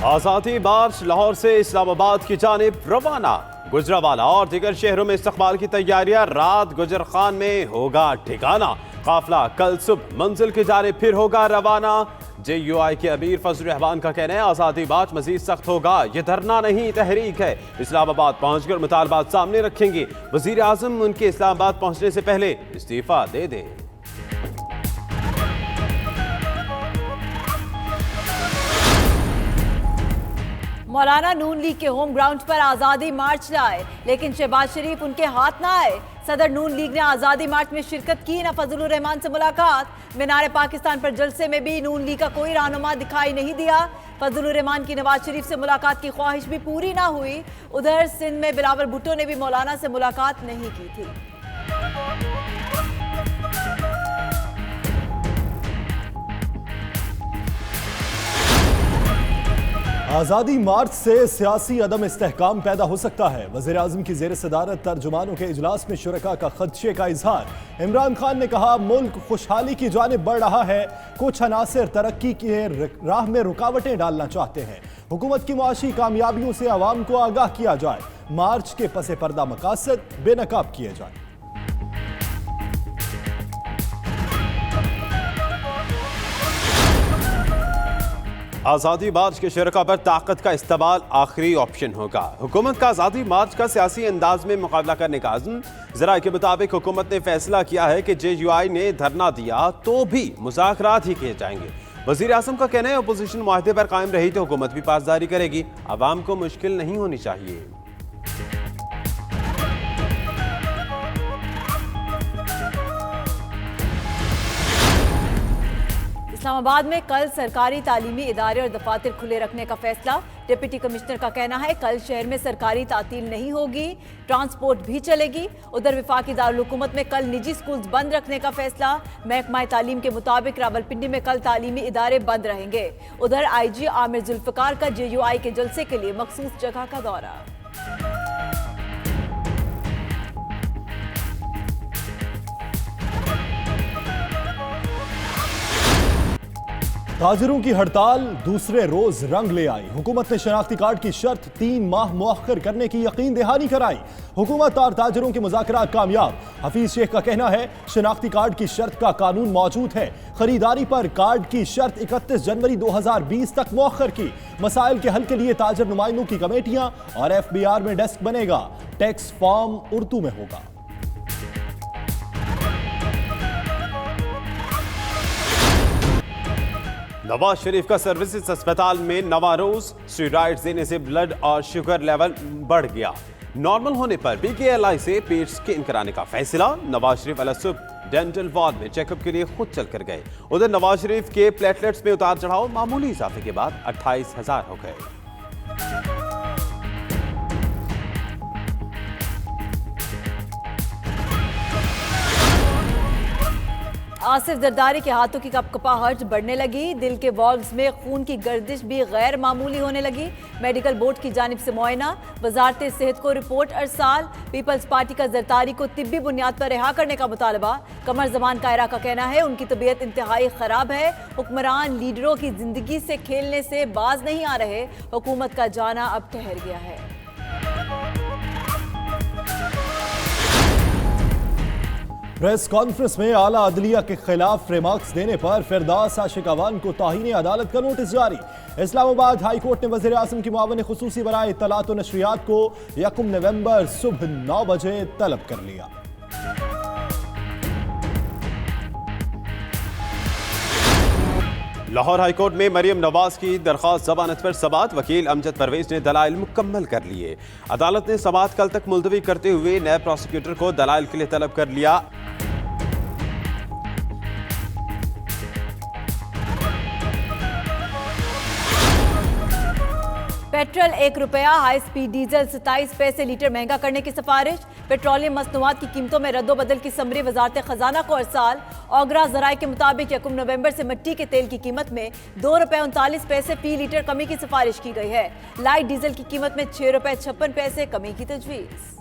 आजादी मार्च लाहौर से इस्लामाबाद की जानिब रवाना। गुजरावाला और दीगर शहरों में इस्तकबाल की तैयारियां। रात गुजर खान में होगा ठिकाना। काफिला कल सुबह मंजिल की जानिब फिर होगा रवाना। JUI के अमीर फजल रहमान का कहना है आजादी मार्च मजीद सख्त होगा। ये धरना नहीं तहरीक है। इस्लामाबाद पहुंचकर मुतालबात सामने रखेंगे। वजीर आजम उनके इस्लामाबाद पहुंचने से पहले इस्तीफा दे दे। मौलाना नून लीग के होम ग्राउंड पर आज़ादी मार्च लाए, लेकिन शहबाज शरीफ उनके हाथ ना आए। सदर नून लीग ने आज़ादी मार्च में शिरकत की, न फजलुर रहमान से मुलाकात। मीनार पाकिस्तान पर जलसे में भी नून लीग का कोई रहनुमा दिखाई नहीं दिया। फजलुर रहमान की नवाज शरीफ से मुलाकात की ख्वाहिश भी पूरी ना हुई। उधर सिंध में बिलावल भुट्टो ने भी मौलाना से मुलाकात नहीं की थी। आज़ादी मार्च से सियासी अदम इस्तेहकाम पैदा हो सकता है। वज़ीर आज़म की ज़ेर सदारत तर्जुमानों के इजलास में शुरका का खदशे का इजहार। इमरान खान ने कहा मुल्क खुशहाली की जानिब बढ़ रहा है, कुछ अनासर तरक्की की राह में रुकावटें डालना चाहते हैं। हुकूमत की मुआशी कामयाबियों से आवाम को आगाह किया जाए। मार्च के पसे पर्दा मकासद बेनकाब किए जाए। आज़ादी मार्च के शुरका पर ताकत का इस्तेमाल आखिरी ऑप्शन होगा। हुकूमत का आज़ादी मार्च का सियासी अंदाज में मुकाबला करने का अज़्म। ज़राए के मुताबिक हुकूमत ने फैसला किया है कि JUI ने धरना दिया तो भी मुज़ाकरात ही किए जाएंगे। वज़ीर आज़म का कहना है अपोजिशन मुआहदे पर कायम रही तो हुकूमत भी पासदारी करेगी। आवाम को मुश्किल नहीं होनी चाहिए। इस्लामाबाद में कल सरकारी तालीमी इदारे और दफातर खुले रखने का फैसला। डिप्टी कमिश्नर का कहना है कल शहर में सरकारी तातील नहीं होगी, ट्रांसपोर्ट भी चलेगी। उधर वफाकी दारुल-हुकूमत में कल निजी स्कूल्स बंद रखने का फैसला। महकमा तालीम के मुताबिक रावलपिंडी में कल तालीमी इदारे बंद रहेंगे। उधर IG आमिर जुल्फकार का JUI के जलसे के लिए मखसूस जगह का दौरा। ताजरों की हड़ताल दूसरे रोज रंग ले आई। हुकूमत ने शनाख्ती कार्ड की शर्त 3 माह मुअख्खर करने की यकीन दहानी कराई। हुकूमत और ताजरों के मुज़ाकरात कामयाब। हफीज शेख का कहना है शनाख्ती कार्ड की शर्त का कानून मौजूद है। खरीदारी पर कार्ड की शर्त 31 जनवरी 2020 तक मुअख्खर की। मसाइल के हल के लिए ताजर नुमाइंदों की कमेटियां और FBR में डेस्क बनेगा। टैक्स फॉर्म उर्दू में होगा। नवाज शरीफ का सर्विसेज अस्पताल में नवारोज स्टेरॉइड्स देने से ब्लड और शुगर लेवल बढ़ गया। नॉर्मल होने पर PKLI से पेट स्कैन कराने का फैसला। नवाज शरीफ अलसुब डेंटल वार्ड में चेकअप के लिए खुद चलकर गए। उधर नवाज शरीफ के प्लेटलेट्स में उतार चढ़ाव। मामूली इजाफे के बाद 28,000 हो गए। आसिफ जरदारी के हाथों की कपकपाहट बढ़ने लगी। दिल के वॉल्व्स में खून की गर्दिश भी गैर मामूली होने लगी। मेडिकल बोर्ड की जानिब से मुआयना। वजारत सेहत को रिपोर्ट अरसाल। पीपल्स पार्टी का जरदारी को तिब्बी बुनियाद पर रिहा करने का मुतालबा। कमर जमान कायरा का कहना है उनकी तबीयत इंतहाई खराब है। हुक्मरान लीडरों की जिंदगी से खेलने से बाज नहीं आ रहे। हुकूमत का जाना अब ठहर गया है। प्रेस कॉन्फ्रेंस में आला अदलिया के खिलाफ रिमार्क्स देने पर फिरदौस आशिक अवान को ताहीन अदालत का नोटिस जारी। इस्लामाबाद हाई कोर्ट ने वज़ीर आज़म की मुआवन खुसूसी बराए इत्तलात व नशरियात को 1 नवंबर सुबह 9 बजे तलब कर लिया। लाहौर हाई कोर्ट में मरियम नवाज की दरख्वास्त जमानत पर समाअत। वकील अमजद परवेज ने दलाइल मुकम्मल कर लिए। अदालत ने समाअत कल तक मुलतवी करते हुए नए प्रोसिक्यूटर को दलाइल के लिए तलब कर लिया। पेट्रोल 1 रुपया, हाई स्पीड डीजल 27 पैसे लीटर महंगा करने की सिफारिश। पेट्रोलियम मसनूआत की कीमतों में रद्दोबदल की समरी वजारत खजाना को अरसाल। ओगरा जराए के मुताबिक 1 नवंबर से मिट्टी के तेल की कीमत में 2 रुपये 39 पैसे फी लीटर कमी की सिफारिश की गई है। लाइट डीजल की कीमत में 6 रुपये 56 पैसे कमी की तजवीज़।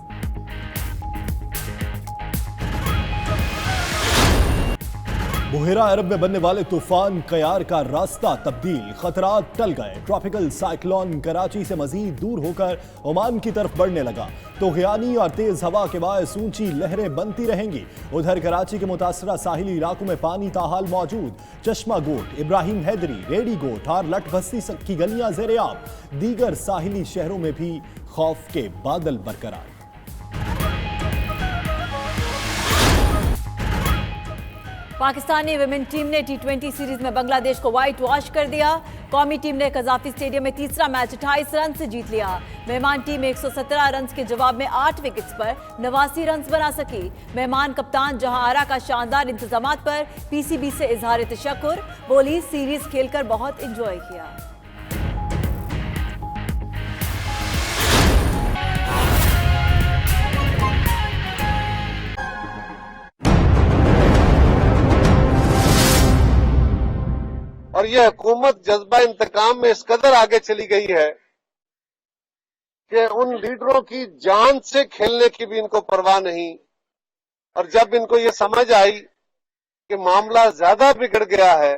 बुहेरा अरब में बनने वाले तूफान कयार का रास्ता तब्दील, खतरात टल गए। ट्रॉपिकल साइक्लोन कराची से मजीद दूर होकर ओमान की तरफ बढ़ने लगा। तूफानी और तेज हवा के बायस ऊंची लहरें बनती रहेंगी। उधर कराची के मुतासरा साहिली इलाकों में पानी ताहाल मौजूद। चश्मा गोट, इब्राहिम हैदरी, रेडी गोट और लट बस्ती की गलियां ज़ेर-ए-आब। दीगर साहिली शहरों में भी खौफ के बादल बरकरार। पाकिस्तानी विमेन टीम ने टी20 सीरीज में बांग्लादेश को व्हाइट वॉश कर दिया। कौमी टीम ने कजाफी स्टेडियम में तीसरा मैच 28 रन से जीत लिया। मेहमान टीम 117 रन के जवाब में 8 विकेट्स पर 89 रन बना सकी। मेहमान कप्तान जहां आरा का शानदार इंतजामात पर पीसीबी से इजहार तशक्कुर, बोली सीरीज खेलकर बहुत एंजॉय किया। और यह हुकूमत जज्बा इंतकाम में इस कदर आगे चली गई है कि उन लीडरों की जान से खेलने की भी इनको परवाह नहीं। और जब इनको ये समझ आई कि मामला ज्यादा बिगड़ गया है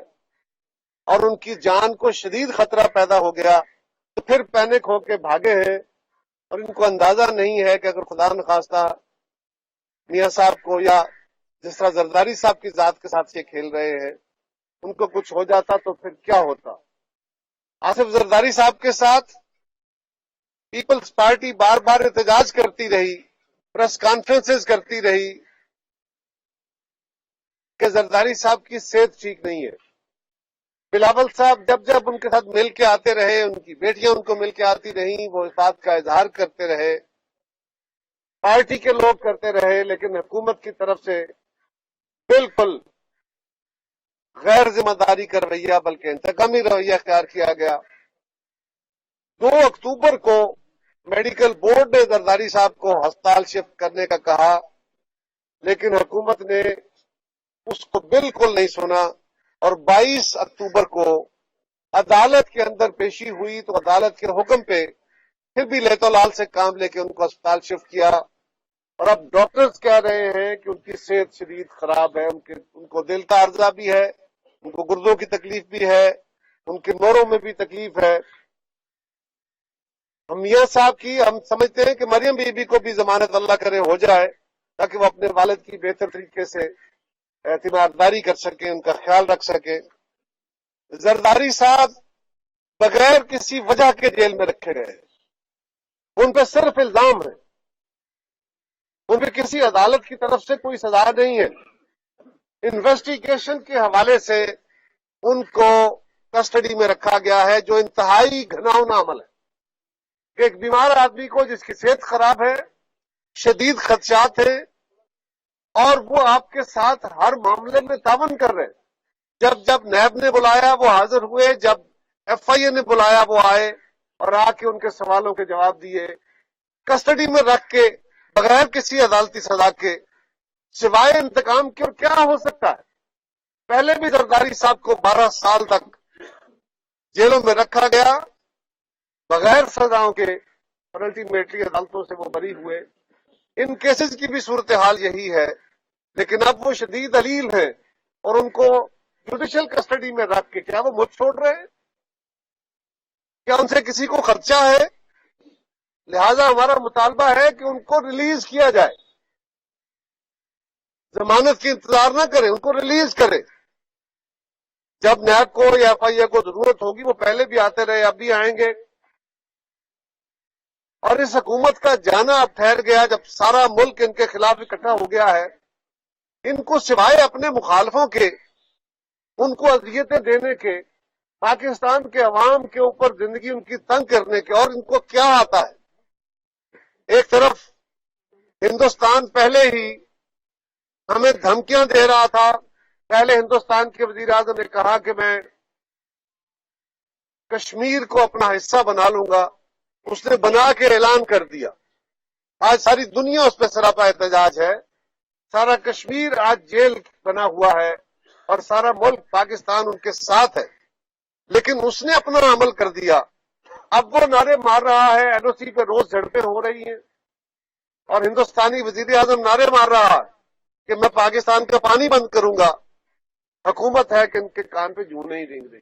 और उनकी जान को शदीद खतरा पैदा हो गया, तो फिर पैनिक होके भागे हैं। और इनको अंदाजा नहीं है कि अगर खुदा न खास्ता मियां साहब को या जिस तरह जरदारी साहब की जात के साथ ये खेल रहे हैं, उनको कुछ हो जाता तो फिर क्या होता। आसिफ जरदारी साहब के साथ पीपल्स पार्टी बार बार एहतजाज करती रही, प्रेस कॉन्फ्रेंसेस करती रही कि जरदारी साहब की सेहत ठीक नहीं है। बिलावल साहब जब जब उनके साथ मिल के आते रहे, उनकी बेटियां उनको मिल के आती रही, वो इस बात का इजहार करते रहे, पार्टी के लोग करते रहे, लेकिन हुकूमत की तरफ से बिल्कुल गैर जिम्मेदारी का रवैया बल्कि इंतकामी रवैया अख्तियार किया गया। 2 अक्टूबर को मेडिकल बोर्ड ने जरदारी साहब को अस्पताल शिफ्ट करने का कहा, लेकिन हुकूमत ने उसको बिल्कुल नहीं सुना। और 22 अक्टूबर को अदालत के अंदर पेशी हुई तो अदालत के हुक्म पे फिर भी लेतोलाल से काम लेके उनको अस्पताल शिफ्ट किया। और अब डॉक्टर्स कह रहे हैं कि उनकी सेहत शदीद खराब है, उनको दिल का अर्जा भी है, उनको गुर्दों की तकलीफ भी है, उनके मोरों में भी तकलीफ है। हम मियां साहब की हम समझते हैं कि मरियम बीबी को भी जमानत अल्लाह करे हो जाए, ताकि वो अपने वालिद की बेहतर तरीके से एतमादारी कर सके, उनका ख्याल रख सके। जरदारी साहब बगैर किसी वजह के जेल में रखे गए, उन पर सिर्फ इल्जाम है, उन पर किसी अदालत की तरफ से कोई सजा नहीं है। इन्वेस्टिगेशन के हवाले से उनको कस्टडी में रखा गया है, जो इंतहाई घिनौना अमल है कि एक बीमार आदमी को जिसकी सेहत खराब है, शदीद खदशात है, और वो आपके साथ हर मामले में तावन कर रहे हैं। जब जब नैब ने बुलाया वो हाजिर हुए, जब एफआईए ने बुलाया वो आए और आके उनके सवालों के जवाब दिए। कस्टडी में रख के बगैर किसी अदालती सजा के, सिवाय इंतकाम के और क्या हो सकता है। पहले भी जरदारी साहब को 12 साल तक जेलों में रखा गया बगैर सजाओं के, और अल्टीमेटली अदालतों से वो बरी हुए। इन केसेस की भी सूरत हाल यही है, लेकिन अब वो शदीद अलील है और उनको जुडिशियल कस्टडी में रख के क्या वो मुझ छोड़ रहे हैं? क्या उनसे किसी को खर्चा है? लिहाजा हमारा मुतालबा है कि उनको रिलीज किया जाए, जमानत की इंतजार ना करें, उनको रिलीज करें। जब नैब को या एफआईए को जरूरत होगी वो पहले भी आते रहे, अब भी आएंगे। और इस हुकूमत का जाना अब ठहर गया, जब सारा मुल्क इनके खिलाफ इकट्ठा हो गया है। इनको सिवाय अपने मुखालफों के, उनको अजियतें देने के, पाकिस्तान के अवाम के ऊपर जिंदगी उनकी तंग करने के, और इनको क्या आता है। एक तरफ हिंदुस्तान पहले ही हमें धमकियां दे रहा था। पहले हिंदुस्तान के वजीर आजम ने कहा कि मैं कश्मीर को अपना हिस्सा बना लूंगा, उसने बना के ऐलान कर दिया। आज सारी दुनिया उस पर सरापा एहतजाज है। सारा कश्मीर आज जेल बना हुआ है और सारा मुल्क पाकिस्तान उनके साथ है, लेकिन उसने अपना अमल कर दिया। अब वो नारे मार रहा है, एनओसी पे रोज झड़पें हो रही हैं, और हिंदुस्तानी वजीर आजम नारे मार रहा है कि मैं पाकिस्तान का पानी बंद करूंगा। हुकूमत है कि इनके कान पे जूं नहीं रेंग रही।